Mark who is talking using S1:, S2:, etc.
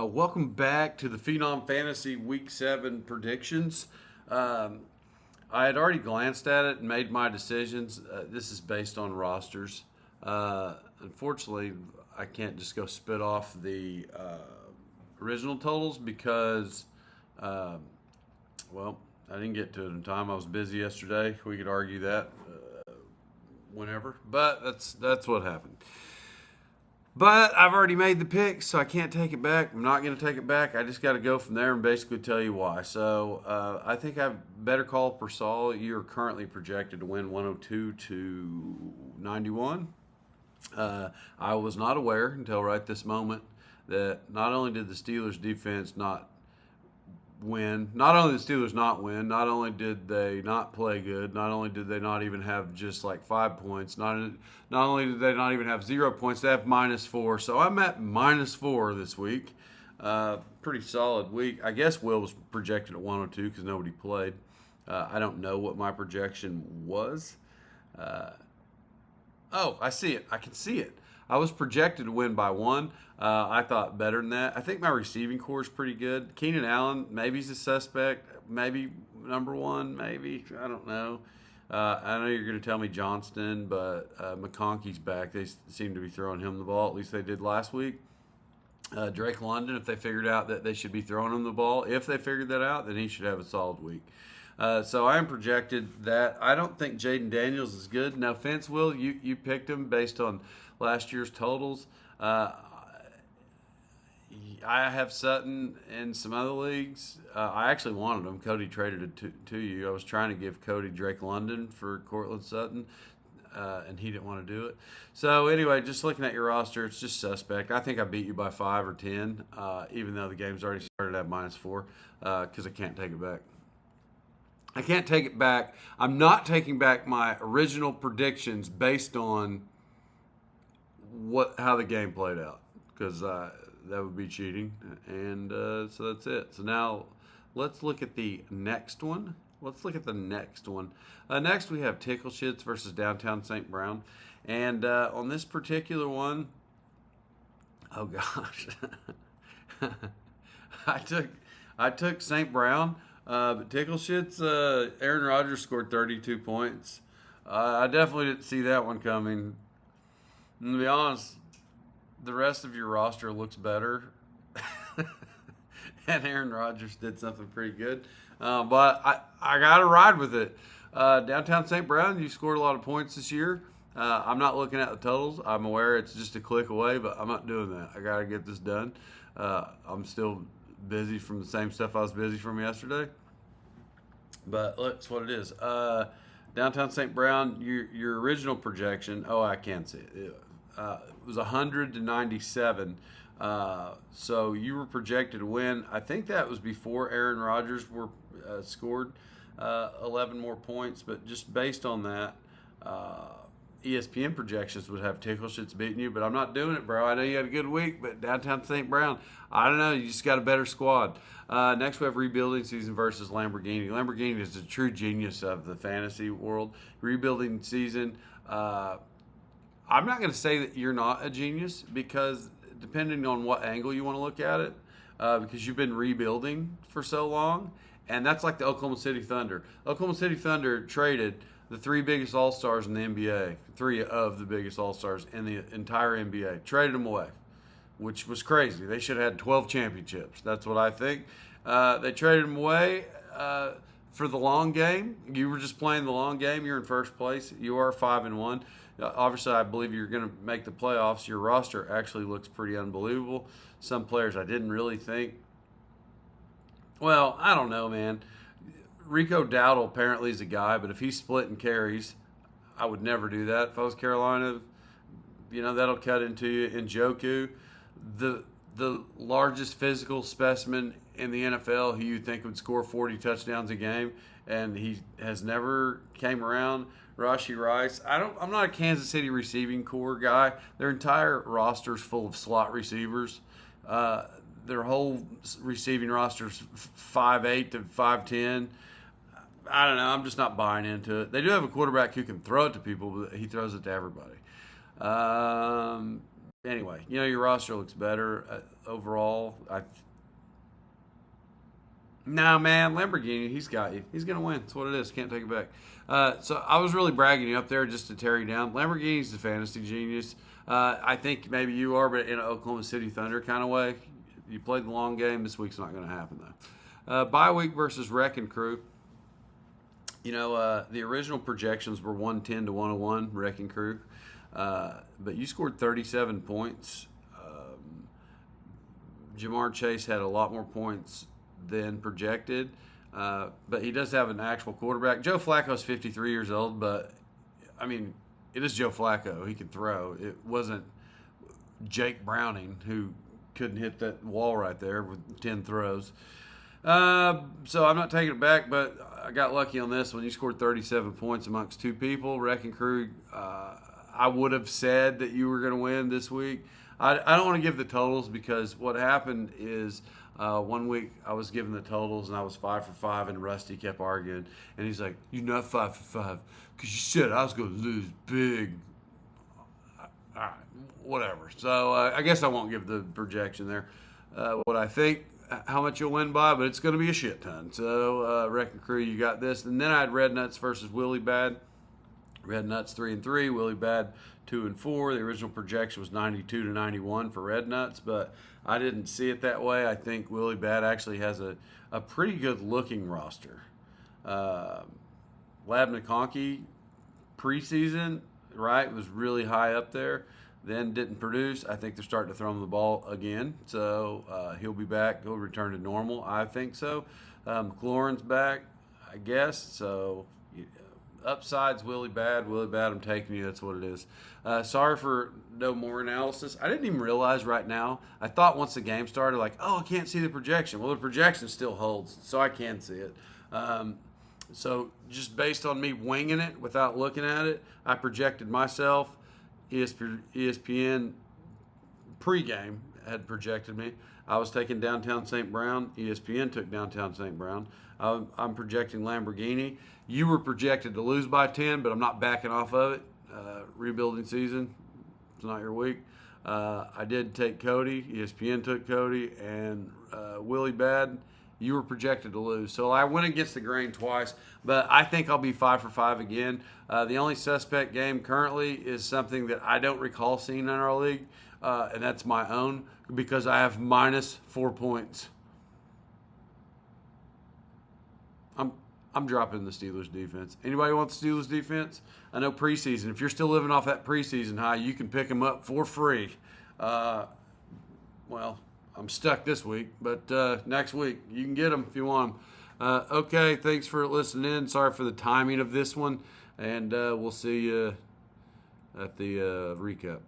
S1: Welcome back to the Phenom Fantasy Week 7 predictions. I had already glanced at it and made my decisions. This is based on rosters. Unfortunately, I can't just go spit off the original totals because, uh, well, I didn't get to it in time. I was busy yesterday. We could argue that whenever, but that's what happened. But I've already made the pick, so I can't take it back. I'm not going to take it back. I just got to go from there and basically tell you why. So I think I have better call Persol. You're currently projected to win 102 to 91. I was not aware until right this moment that not only did the Steelers defense not win. Not only did the Steelers not win, not only did they not play good, not only did they not even have just like 5 points, not only did they not even have 0 points, they have -4. So I'm at -4 this week. Pretty solid week. I guess Will was projected at 102 because nobody played. I don't know what my projection was. Uh, Oh, I see it. I can see it. I was projected to win by one. I thought better than that. I think my receiving core is pretty good. Keenan Allen, maybe he's a suspect. Maybe number one. Maybe I don't know. I know you're going to tell me Johnston, but McConkey's back. They seem to be throwing him the ball. At least they did last week. Drake London, if they figured out that they should be throwing him the ball, if they figured that out, then he should have a solid week. So I am projected that. I don't think Jaden Daniels is good. No offense, Will. You picked him based on last year's totals. I have Sutton in some other leagues. I actually wanted him. Cody traded it to you. I was trying to give Cody Drake London for Cortland Sutton, and he didn't want to do it. So anyway, just looking at your roster, it's just suspect. I think I beat you by 5 or 10, even though the game's already started at -4, because I can't take it back. I can't take it back. I'm not taking back my original predictions based on how the game played out because that would be cheating. And so that's it. So now let's look at the next one. Next, we have Tickle Shits versus Downtown St. Brown. And on this particular one, oh gosh, I took St. Brown, but Tickle Shits. Aaron Rodgers scored 32 points. I definitely didn't see that one coming. And to be honest, the rest of your roster looks better. And Aaron Rodgers did something pretty good. But I got to ride with it. Downtown St. Brown, you scored a lot of points this year. I'm not looking at the totals. I'm aware it's just a click away, but I'm not doing that. I got to get this done. I'm still busy from the same stuff I was busy from yesterday. But that's what it is. Downtown St. Brown, your original projection. Oh, I can see it. It was 100 to 97. So you were projected to win. I think that was before Aaron Rodgers scored 11 more points. But just based on that, ESPN projections would have Tickle Shits beating you. But I'm not doing it, bro. I know you had a good week, but Downtown St. Brown, I don't know. You just got a better squad. Next, we have Rebuilding Season versus Lamborghini. Lamborghini is the true genius of the fantasy world. Rebuilding Season. I'm not going to say that you're not a genius because depending on what angle you want to look at it, because you've been rebuilding for so long, and that's like the Oklahoma City Thunder. Oklahoma City Thunder traded the three biggest All-Stars in the NBA, three of the biggest All-Stars in the entire NBA, traded them away, which was crazy. They should have had 12 championships. That's what I think. They traded them away for the long game. You were just playing the long game. You're in first place. You are 5-1. Obviously, I believe you're going to make the playoffs. Your roster actually looks pretty unbelievable. Some players I didn't really think. Well, I don't know, man. Rico Dowdle apparently is a guy, but if he's splitting carries, I would never do that. If I was Carolina, that'll cut into you. Njoku, the largest physical specimen in the NFL who you'd think would score 40 touchdowns a game, and he has never came around. Rashi Rice. I'm not a Kansas City receiving core guy. Their entire roster's full of slot receivers. Their whole receiving roster's 5'8" to 5'10". I don't know. I'm just not buying into it. They do have a quarterback who can throw it to people, but he throws it to everybody. Anyway, your roster looks better overall. No, man, Lamborghini, he's got you. He's gonna win. That's what it is. Can't take it back. So I was really bragging you up there just to tear you down. Lamborghini's the fantasy genius. I think maybe you are, but in an Oklahoma City Thunder kind of way. You played the long game. This week's not going to happen though. Bye week versus Wrecking Crew. The original projections were 110 to 101 Wrecking Crew, but you scored 37 points. Jamar Chase had a lot more points than projected, but he does have an actual quarterback. Joe Flacco's 53 years old, but I mean, it is Joe Flacco. He can throw. It wasn't Jake Browning who couldn't hit that wall right there with 10 throws. So I'm not taking it back, but I got lucky on this one. You scored 37 points amongst two people. Wrecking Crew, I would have said that you were going to win this week. I don't want to give the totals because what happened is 1 week I was giving the totals and I was 5 for 5 and Rusty kept arguing. And he's like, "You're not 5 for 5 because you said I was going to lose big." All right, whatever. So I guess I won't give the projection there. What I think, how much you'll win by, but it's going to be a shit ton. So Wrecking Crew, you got this. And then I had Red Nuts versus Willie Bad. Red Nuts 3-3, Willie Bad 2-4. The original projection was 92 to 91 for Red Nuts, but I didn't see it that way. I think Willie Bad actually has a pretty good looking roster. Lab McConkey preseason, right, was really high up there. Then didn't produce. I think they're starting to throw him the ball again. So he'll be back. He'll return to normal. I think so. McLaurin's back, I guess. So upsides, Willie Bad. Willie Bad, I'm taking you. That's what it is. Sorry for no more analysis. I didn't even realize right now. I thought once the game started, like, oh, I can't see the projection. Well, the projection still holds, so I can see it. So just based on me winging it without looking at it, I projected myself. ESPN pregame had projected me. I was taking downtown St. Brown. ESPN took downtown St. Brown. I'm projecting Lamborghini. You were projected to lose by 10, but I'm not backing off of it. Rebuilding season. It's not your week. I did take Cody. ESPN took Cody. And Willie Bad, you were projected to lose. So I went against the grain twice, but I think I'll be 5 for 5 again. The only suspect game currently is something that I don't recall seeing in our league, and that's my own because I have minus 4 points. I'm dropping the Steelers defense. Anybody want the Steelers defense? I know preseason. If you're still living off that preseason high, you can pick them up for free. Well, I'm stuck this week, but next week you can get them if you want them. Okay, thanks for listening in. Sorry for the timing of this one, and we'll see you at the recap.